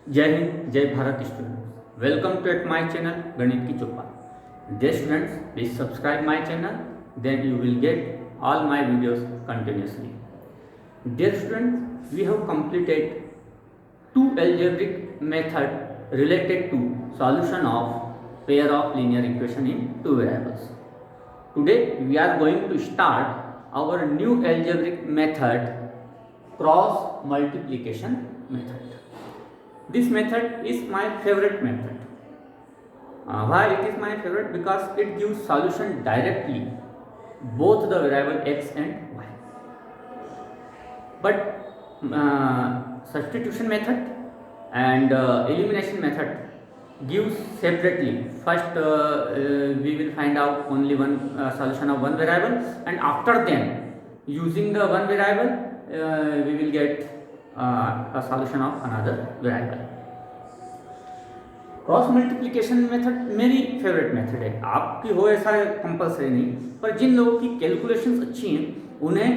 जय हिंद, जय Bharat students. Welcome to at my channel गणित की चौपाल। Dear students, please subscribe my channel, then you will get all my videos continuously. Dear students, we have completed two algebraic method related to solution of pair of linear equation in two variables. Today we are going to start our new algebraic method, cross multiplication method. This method is my favorite method. Why it is my favorite? Because it gives solution directly both the variable x and y. But substitution method and elimination method gives separately. First we will find out only one solution of one variable, and after then using the one variable we will get a solution of another variable. Cross multiplication method मेरी favourite method है। आपकी हो ऐसा compulsory नहीं, पर जिन लोगों की calculations अच्छी हैं उन्हें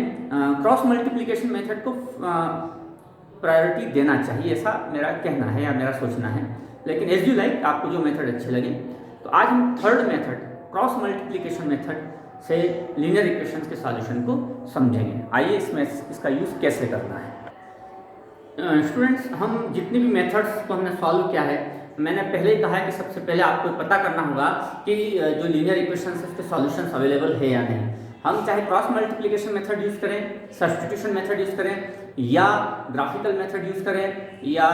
क्रॉस मल्टीप्लिकेशन मेथड को प्रायोरिटी देना चाहिए, ऐसा मेरा कहना है या मेरा सोचना है। लेकिन एज यू लाइक, आपको जो मेथड अच्छे लगे। तो आज हम third method cross multiplication method से लीनियर इक्वेशंस के सॉल्यूशन को समझेंगे। आइए इसमें इसका यूज़ कैसे करना है। स्टूडेंट्स, हम जितने भी मेथड्स को हमने सॉल्व किया है, मैंने पहले ही कहा है कि सबसे पहले आपको पता करना होगा कि जो लीनियर इक्वेशंस है उसके सॉल्यूशंस अवेलेबल है या नहीं। हम चाहे क्रॉस मल्टीप्लिकेशन मेथड यूज़ करें, सब्स्टिट्यूशन मेथड यूज़ करें, या ग्राफिकल मेथड यूज़ करें, या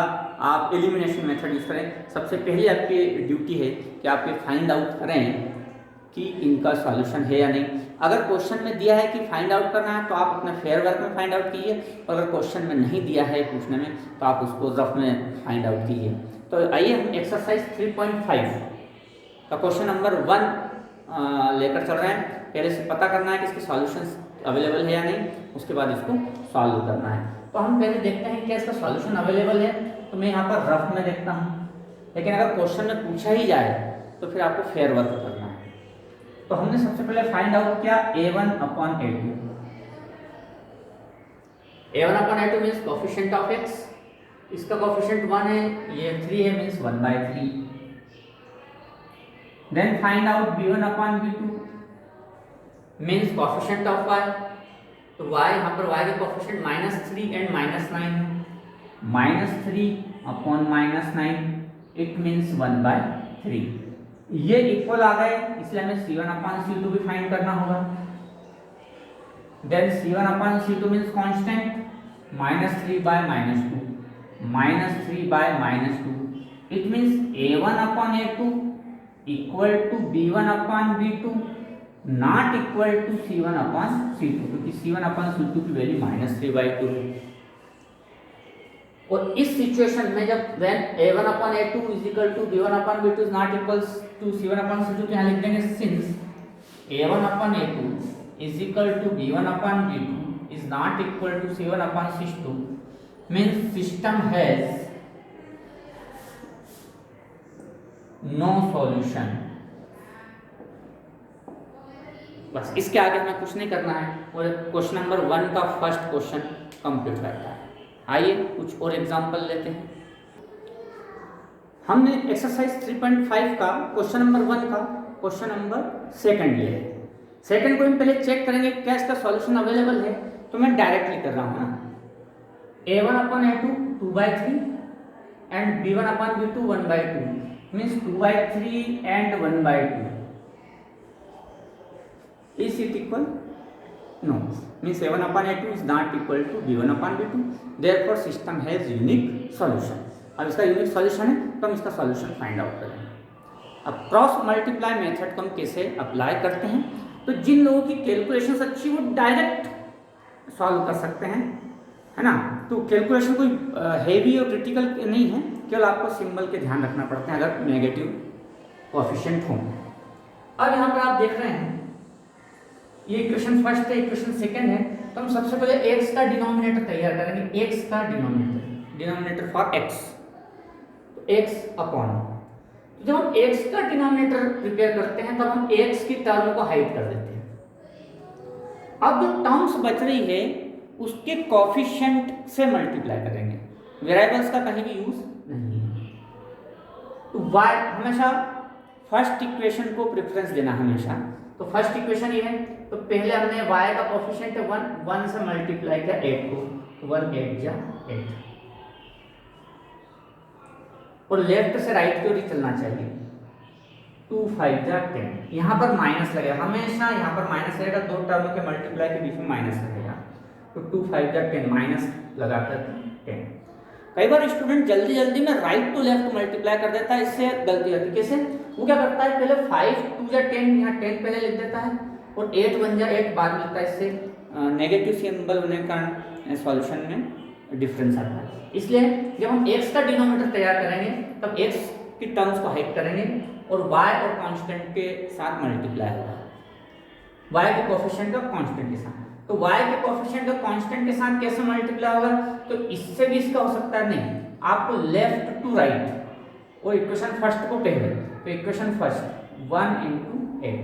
आप एलिमिनेशन मेथड यूज़ करें, सबसे पहले आपकी ड्यूटी है कि आप ये फाइंड आउट करें कि इनका सॉल्यूशन है या नहीं। अगर क्वेश्चन में दिया है कि फाइंड आउट करना है तो आप अपने फेयर वर्क में फाइंड आउट कीजिए, और अगर क्वेश्चन में नहीं दिया है पूछने में तो आप उसको रफ में फाइंड आउट कीजिए। तो आइए हम एक्सरसाइज 3.5 का क्वेश्चन नंबर 1 लेकर चल रहे हैं। पहले से पता करना है कि इसके सॉल्यूशंस अवेलेबल है या नहीं, उसके बाद इसको सॉल्व करना है। तो हम पहले देखते हैं क्या इसका सॉल्यूशन अवेलेबल है। तो मैं यहाँ पर रफ में देखता हूँ, लेकिन अगर क्वेश्चन में पूछा ही जाए तो फिर आपको फेयर वर्क करना है। तो हमने सबसे पहले फाइंड आउट किया a1/a2। a1/a2 means coefficient of x, इसका कोफिशिएंट 1 है, ये 3 है, means 1/3। Then find out b1/b2 means coefficient of y। तो y, यहाँ पर y का कोफिशिएंट -3 एंड -9, -3/-9 इट मीन्स 1/3। ये इक्वल आ गए, इसलिए हमें c1/c2 भी फाइंड करना होगा। Then c1/c2 means constant, -3/-2, -3/-2 it means a1/a2 equal to b1/b2 not equal to c1/c2, क्योंकि c1/c2 की वैल्यू -3/2 है। और इस सिचुएशन में जब when a1/a2 is equal to b1/b2 is not equals to c1/c2, तो यहाँ लिख देंगे since a1/a2 is equal to b1/b2 is not equal to c1/c2 means system has no solution। बस इसके आगे हमें कुछ नहीं करना है, और क्वेश्चन नंबर 1 का फर्स्ट क्वेश्चन कंप्लीट करता है। आइए कुछ और एग्जांपल लेते हैं। हमने एक्सरसाइज 3.5 का क्वेश्चन नंबर 1 का क्वेश्चन नंबर 2 लिया है। सेकंड को हम पहले चेक करेंगे क्या इसका सॉल्यूशन अवेलेबल है। तो मैं डायरेक्टली कर रहा हूँ ना, a1/a2 2/3 and b1/b2 1/2 means 2/3 and 1/2 is it equal? No, means a1/a2 is not equal to b1/b2, therefore system has unique solution। अब इसका यूनिक सॉल्यूशन है तो हम इसका सॉल्यूशन फाइंड आउट करेंगे। अब क्रॉस मल्टीप्लाई मेथड को हम कैसे अप्लाई करते हैं, तो जिन लोगों की कैलकुलेशंस अच्छी वो डायरेक्ट सॉल्व कर सकते हैं, है ना। तो कैलकुलेशन कोई हेवी और क्रिटिकल नहीं है, केवल आपको सिंबल के ध्यान रखना पड़ता है अगर नेगेटिव कोएफिशिएंट हो। अब यहाँ पर आप देख रहे हैं ये इक्वेशन फर्स्ट है, इक्वेशन सेकंड है। तो हम सबसे पहले x का डिनोमिनेटर तैयार करेंगे, x का डिनोमिनेटर फॉर x, तो x अपॉन। तो जब हम x का डिनोमिनेटर प्रिपेयर करते हैं तब हम x की टर्म को हाइड कर देते हैं। अब जो टर्म्स बच रही है उसके कोफिशिएंट से मल्टीप्लाई करेंगे। वेरिएबल्स का कहीं भी यूज नहीं है। y हमेशा फर्स्ट इक्वेशन को प्रेफरेंस देना हमेशा। तो फर्स्ट इक्वेशन ये है, तो पहले हमने y का कोफिशिएंट है 1 से मल्टीप्लाई किया 8 को, तो 1 8 जा 8, और लेफ्ट से राइट की ओर ही चलना चाहिए, 2 5 जा 10। यहाँ पर माइनस लगेगा, हमेशा यहाँ पर माइनस लगेगा, दो टर्म के मल्टीप्लाई के बीच में माइनस लगेगा, तो 2 5 जा 10 माइनस लगाकर 10। कई बार स्टूडेंट जल्दी जल्दी में राइट टू लेफ्ट मल्टीप्लाई कर देता है, इससे गलती होती है। कैसे? वो क्या करता है, पहले 5 2 जा 10, यहाँ 10 पहले लिख देता है, और 8 1 जा 8 बाद में लिखता है। इससे नेगेटिव सिंबल होने के कारण सॉल्यूशन में डिफरेंस आता है। इसलिए जब हम x का डिनोमिनेटर तैयार करेंगे तब x की टर्म्स को हाइड करेंगे और y और कांस्टेंट के साथ मल्टीप्लाई होगा, y के कोफिशिएंट और कांस्टेंट के साथ। तो y के कोफिशिएंट और कांस्टेंट के साथ कैसे मल्टीप्लाई होगा, तो इससे भी इसका हो सकता है, नहीं, आपको लेफ्ट टू राइट, और इक्वेशन फर्स्ट को पहले, तो इक्वेशन फर्स्ट 1 × 8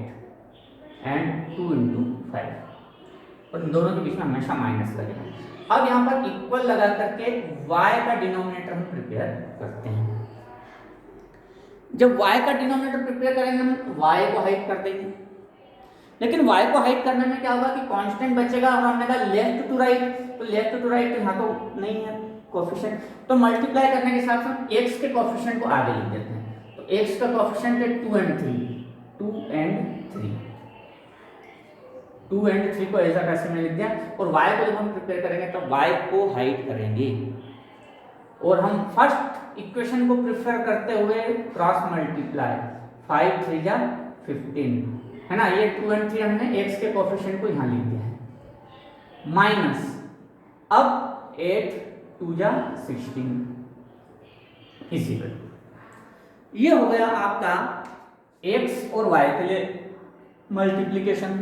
एंड 2 × 5, और इन दोनों के बीच में हमेशा माइनस लगेगा। अब यहाँ पर इक्वल लगा करके y का डिनोमिनेटर हम प्रिपेयर करते हैं। जब y का डिनोमिनेटर प्रिपेयर करेंगे हम y को हाइड कर देंगे, लेकिन y को हाइड करने में क्या होगा कि कांस्टेंट बचेगा, और हमने कहा लेफ्ट टू राइट, तो लेफ्ट टू राइट यहाँ तो नहीं है कोफिशिएंट, तो मल्टीप्लाई करने के साथ हम x के कोफिशिएंट को आगे लिख देते हैं। तो x का कोफिशिएंट है 2 and 3, 2 and 3 को ऐसा कैसे में लिख दिया, और y को जब हम प्रिपेयर करेंगे तो y को हाइड करेंगे, और हम फर्स्ट इक्वेशन को प्रिफर करते हुए क्रॉस मल्टीप्लाई 5 3 जा 15 है ना, ये 2 and 3 हमने x के कोफिशिएंट को यहाँ लिख दिया है, माइनस अब 8 2 जा 16 इक्वल, ये हो गया आपका x और y के लिए मल्टीप्लिकेशन।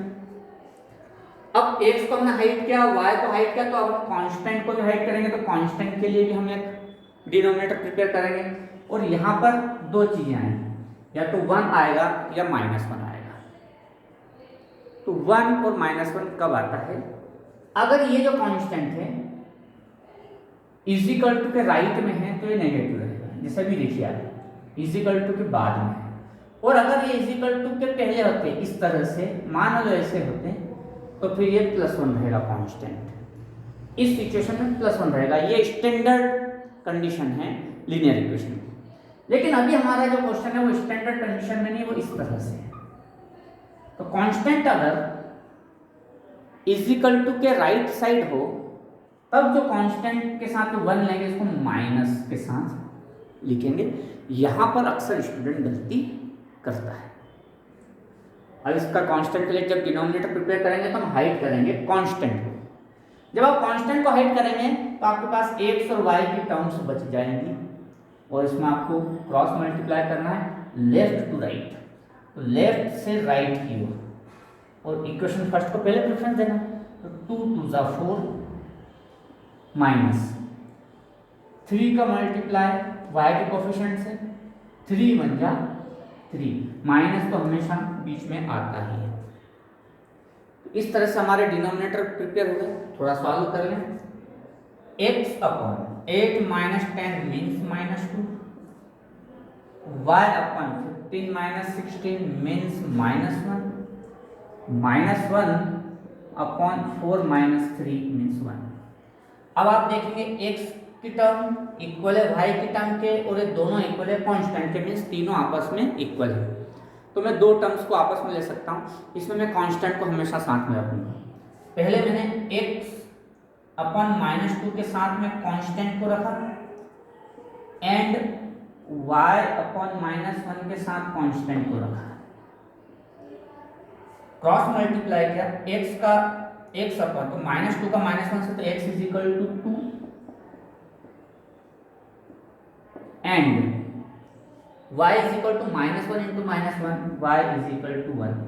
अब x को हमने हाइड किया, y को हाइड किया, तो अब हम कांस्टेंट को भी हाइड करेंगे, तो कांस्टेंट के लिए भी हम एक डिनोमिनेटर प्रिपेयर करेंगे, और यहाँ पर दो चीजें आएंगी, या तो 1 आएगा या -1 आएगा। तो 1 और -1 कब आता है, अगर ये जो कांस्टेंट है इजिकल टू के राइट में है तो ये नेगेटिव रहेगा, जैसे भी देखिए आप इजिकल टू के बाद में है, और अगर ये इजिकल टू के पहले होते इस तरह से, मान लो ऐसे होते, तो फिर ये +1 रहेगा कांस्टेंट। इस सिचुएशन में +1 रहेगा, ये स्टैंडर्ड कंडीशन है लीनियर इक्वेशन। लेकिन अभी हमारा जो क्वेश्चन है वो स्टैंडर्ड कंडीशन में नहीं, वो इस तरह से है। तो कांस्टेंट अगर इजिकल टू के राइट साइड हो, तब जो कांस्टेंट के साथ 1 लेंगे, इसको माइनस के साथ लिखेंगे। यहां पर अक्सर स्टूडेंट गलती करता है। अब इसका कांस्टेंट के लिए जब डिनोमिनेटर प्रिपेयर करेंगे तो हम हाइड करेंगे कांस्टेंट को। जब आप कांस्टेंट को हाइड करेंगे तो आपके पास x और y की टर्म्स बच जाएंगी, और इसमें आपको क्रॉस मल्टीप्लाई करना है लेफ्ट टू राइट, तो लेफ्ट से राइट की ओर, और इक्वेशन फर्स्ट को पहले प्रेफरेंस देना, तो 2 2 जा 4 माइनस 3 का मल्टीप्लाई y के कोफिशिएंट से, 3 1 जा 3, माइनस तो हमेशा बीच में आता ही है। इस तरह से हमारे डिनोमिनेटर प्रिपेयर हो गए। थोड़ा सॉल्व कर लें। x upon 8 minus 10 means -2, y upon 15 minus 16 means -1, -1 upon 4 minus 3 means 1। अब आप देखेंगे x की टर्म इक्वल है y की टर्म के, और ये दोनों इक्वल है कांस्टेंट के, मीन्स तीनों आपस में इक्वल है। तो मैं दो टर्म्स को आपस में ले सकता हूँ, इसमें मैं कांस्टेंट को हमेशा साथ में रखूंगा। पहले मैंने x अपॉन -2 के साथ में कांस्टेंट को रखा, एंड y अपॉन -1 के साथ कांस्टेंट को रखा, क्रॉस मल्टीप्लाई किया, x का x अपॉन, तो -2 का -1 से, तो x is equal to 2, and y is equal to -1 into -1, y is equal to 1।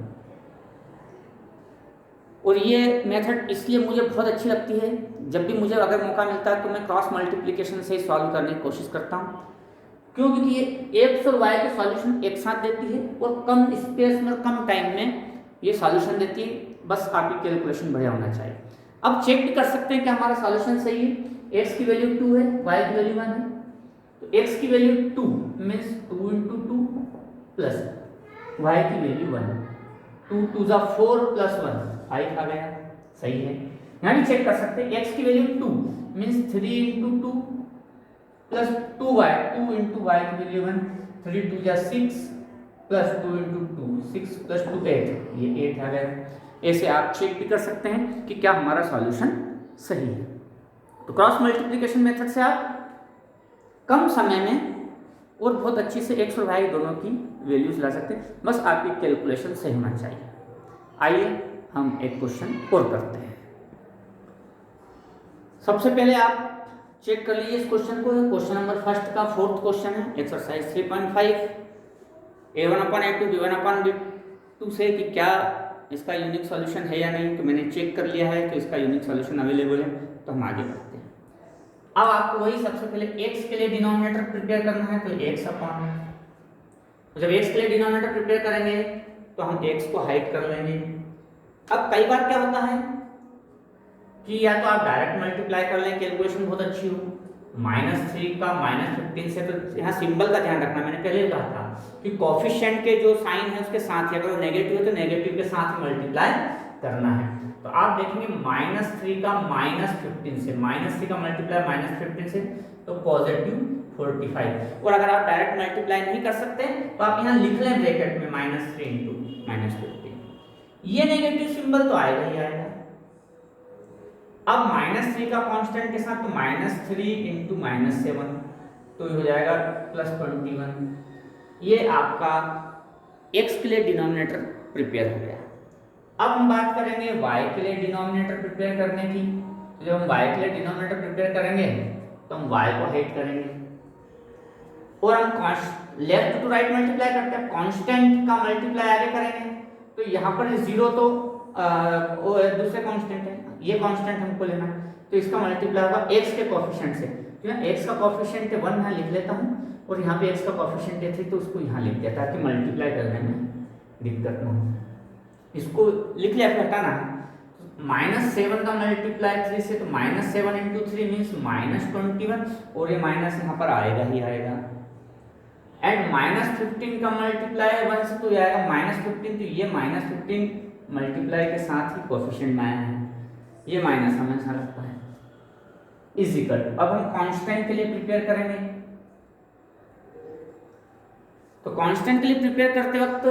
और ये मेथड इसलिए मुझे बहुत अच्छी लगती है, जब भी मुझे अगर मौका मिलता है तो मैं क्रॉस मल्टीप्लिकेशन से ही सॉल्व करने की कोशिश करता हूँ। क्यों? क्योंकि ये x और y के सॉल्यूशन एक साथ देती है, और कम स्पेस में, कम टाइम में ये सॉल्यूशन देती है। बस आपकी कैलकुलेशन बढ़िया होना चाहिए। अब चेक भी कर सकते हैं कि हमारा सॉल्यूशन सही है। x की वैल्यू 2 है, y की वैल्यू 1 है, तो x की value 2 means 2 into 2 plus y की वैल्यू 1, 2 2 जा 4 प्लस 1 5 आ गया, सही है। यहाँ भी चेक कर सकते हैं, x की value 2 means 3 into 2 plus 2y, 2 into y की वैल्यू 1, 3 2 जा 6 प्लस 2 इंटू 2 6 प्लस 2 8, ये 8 आ गया। ऐसे आप चेक भी कर सकते हैं कि क्या हमारा सॉल्यूशन सही है। तो क्रॉस मल्टीप्लिकेशन मेथड से आप कम समय में और बहुत अच्छी से x और y दोनों की वैल्यूज ला सकते हैं, बस आपकी कैलकुलेशन सही होना चाहिए। आइए हम एक क्वेश्चन और करते हैं। सबसे पहले आप चेक कर लीजिए इस क्वेश्चन को। क्वेश्चन नंबर फर्स्ट का फोर्थ क्वेश्चन है, एक्सरसाइज 3.5, a1/a2 b1/b2 से कि क्या इसका यूनिक सॉल्यूशन है या नहीं। तो मैंने चेक कर लिया है तो इसका यूनिक सॉल्यूशन अवेलेबल है, तो हम आगे बढ़ते हैं। अब आपको वही सबसे पहले x के लिए डिनोमिनेटर प्रिपेयर करना है, तो x अपॉन, जब x के लिए डिनोमिनेटर प्रिपेयर करेंगे तो हम x को हाइड कर लेंगे। अब कई बार क्या होता है कि या तो आप डायरेक्ट मल्टीप्लाई कर लें, कैलकुलेशन बहुत अच्छी हो, -3 का -15 से, तो यहाँ सिंबल का ध्यान रखना, मैंने पहले कहा था कि कोफिशिएंट के जो साइन है उसके साथ ही, अगर नेगेटिव है तो नेगेटिव के साथ ही मल्टीप्लाई करना है। तो आप देखेंगे -3 का -15 से, -3 का मल्टीप्लाई -15 से तो पॉजिटिव 45। और अगर आप डायरेक्ट मल्टीप्लाई नहीं कर सकते तो आप यहाँ लिख लें ब्रैकेट में -3 इंटू -15, ये नेगेटिव सिंबल तो आएगा ही आएगा। अब -3 का कांस्टेंट के साथ तो -3 इंटू -7 तो हो जाएगा +21। ये आपका x के लिए डिनोमिनेटर प्रिपेयर हो गया। अब हम बात करेंगे y के लिए डिनोमिनेटर प्रिपेयर करने की। तो जब हम y के लिए डिनोमिनेटर प्रिपेयर करेंगे तो हम y को हाइड करेंगे और हम लेफ्ट टू राइट मल्टीप्लाई करते हैं, कांस्टेंट का मल्टीप्लाई आगे करेंगे। तो यहाँ पर 0 तो दूसरे कांस्टेंट है, ये कांस्टेंट हमको लेना है, तो इसका मल्टीप्लाई होगा x के कोएफिशिएंट से। तो यहाँ x का कोएफिशिएंट है 1, यहाँ लिख लेता हूँ, और यहाँ पे x का कोएफिशिएंट है 3, तो उसको यहाँ लिख दिया ताकि मल्टीप्लाई करने में दिक्कत ना हो। इसको लिख लिया, फिर हटाना है। -7 का मल्टीप्लाई 3 से, तो -7 इंटू 3 मीन्स -21, और ये माइनस यहाँ पर आएगा ही आएगा। एंड -15 का मल्टीप्लाई 1 से तो ये आएगा -15, तो ये -15 मल्टीप्लाई के साथ ही कोएफिशिएंट में आया है, ये माइनस हमेशा लगता है, इज इक्वल। अब हम कांस्टेंट के लिए प्रिपेयर करेंगे। तो कांस्टेंट के लिए प्रिपेयर करते वक्त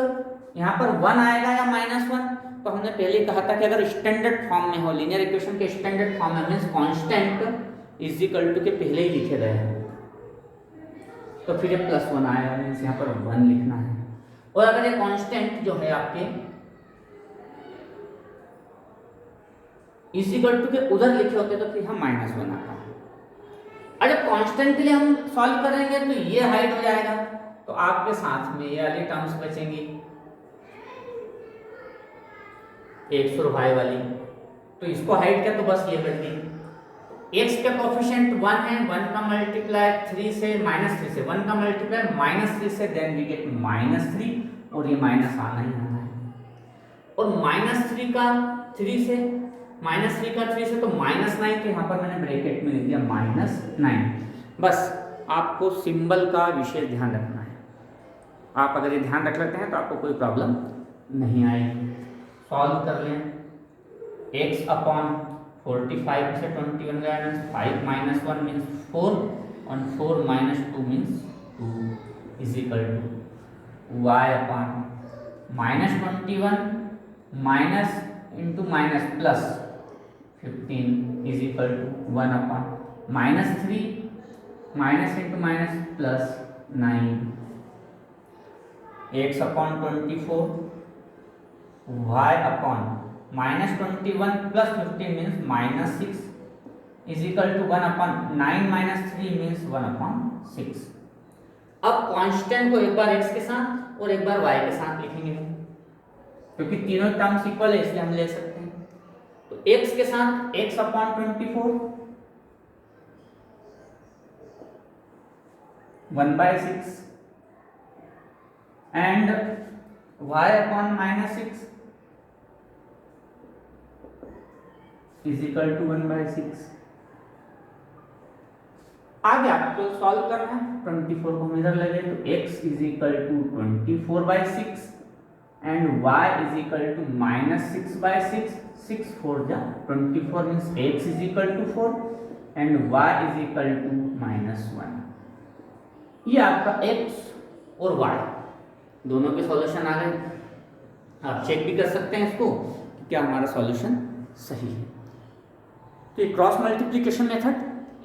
यहाँ पर 1 आएगा या -1, तो हमने पहले कहा था कि अगर स्टैंडर्ड फॉर्म में हो, लीनियर इक्वेशन के स्टैंडर्ड फॉर्म में, means constant is equal to के पहले ही लिखे गए हैं, तो फिर ये +1 आएगा, मींस यहाँ पर 1 लिखना है। और अगर ये कांस्टेंट जो है आपके इज इक्वल टू के उधर लिखे होते तो फिर हम -1 आता है। अरे कांस्टेंट के लिए हम सॉल्व करेंगे तो ये हाइड हो जाएगा, तो आपके साथ में ये वाली टर्म्स बचेंगी, x और y वाली, तो इसको हाइड किया तो बस ये बच गई। x का कोएफिशिएंट 1 है, 1 का मल्टीप्लाई 3 से, -3 से, 1 का मल्टीप्लाई -3 से, देन वी गेट -3, और ये माइनस आना ही आना है। और -3 का 3 से, -3 का 3 से तो -9, तो यहाँ पर मैंने ब्रैकेट में लिख दिया -9। बस आपको सिंबल का विशेष ध्यान रखना है, आप अगर ये ध्यान रख लेते हैं तो आपको कोई प्रॉब्लम नहीं आएगी। सॉल्व कर लें, x अपॉन 45 से 21 गया, 5 - 1 मीन्स 4, और 4 - 2 means 2 is equal to y upon -21 minus into minus plus 15 is equal to 1 upon -3 minus into minus plus 9, x upon 24, y upon -21 plus 15 means -6 is equal to 1 upon 9 - 3 means 1 upon 6। अब constant को एक बार x के साथ और एक बार y के साथ लिखेंगे, क्योंकि तीनों टर्म्स इक्वल है इसलिए हम ले सकते हैं। तो x के साथ x upon 24 1/6 and y upon -6 is equal to 1/6। आगे आपको सॉल्व करना है। 24 को मिरर लगे तो x is equal to 24/6 and y is equal to -6/6। 6 4 जा 24 means x is equal to 4 and y is equal to -1। ये आपका x और y दोनों के सॉल्यूशन आ गए। आप चेक भी कर सकते हैं इसको कि क्या हमारा सॉल्यूशन सही है। तो ये क्रॉस मल्टीप्लिकेशन मेथड,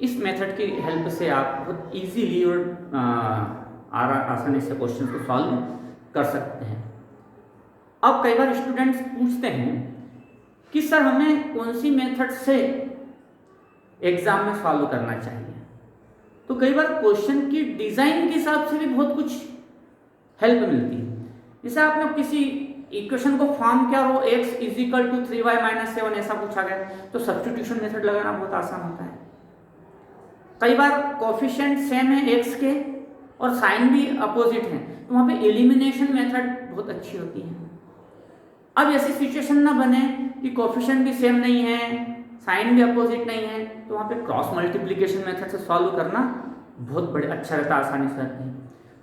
इस मेथड की हेल्प से आप बहुत इजीली और आसानी से क्वेश्चन को सॉल्व कर सकते हैं। अब कई बार स्टूडेंट्स पूछते हैं कि सर हमें कौन सी मेथड से एग्जाम में सॉल्व करना चाहिए। तो कई बार क्वेश्चन की डिज़ाइन के हिसाब से भी बहुत कुछ हेल्प मिलती है। जैसे आपने किसी इक्वेशन को फॉर्म किया और x is equal to 3y - 7 ऐसा पूछा गया तो सब्स्टिट्यूशन मेथड लगाना बहुत आसान होता है। कई बार कोफिशिएंट सेम है x के और साइन भी अपोजिट है तो वहाँ पे एलिमिनेशन मेथड बहुत अच्छी होती है। अब ऐसी सिचुएशन ना बने कि कोफिशिएंट भी सेम नहीं है, साइन भी अपोजिट नहीं है, तो वहाँ पे क्रॉस मल्टीप्लिकेशन मेथड से सॉल्व करना बहुत बड़े अच्छा रहता है, आसानी से रहती है।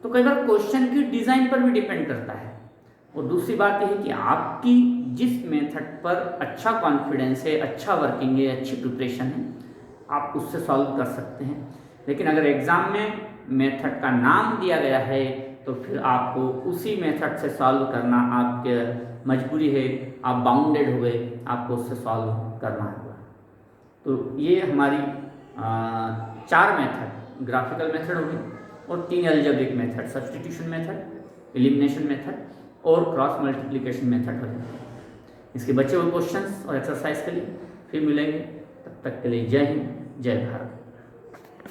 तो कई बार क्वेश्चन की डिज़ाइन पर भी डिपेंड करता है। और दूसरी बात यह है कि आपकी जिस मेथड पर अच्छा कॉन्फिडेंस है, अच्छा वर्किंग है, अच्छी प्रिपरेशन है, आप उससे सॉल्व कर सकते हैं। लेकिन अगर एग्ज़ाम में मेथड का नाम दिया गया है तो फिर आपको उसी मेथड से सॉल्व करना आपके मजबूरी है, आप बाउंडेड हो गए, आपको उससे सॉल्व करना होगा। तो ये हमारी 4 मेथड, ग्राफिकल मेथड होगी और 3 algebraic method, substitution method, elimination method और क्रॉस मल्टीप्लिकेशन मेथड हो जाए। इसके बचे हुए क्वेश्चंस और एक्सरसाइज के लिए फिर मिलेंगे। तब तक के लिए जय हिंद, जय भारत।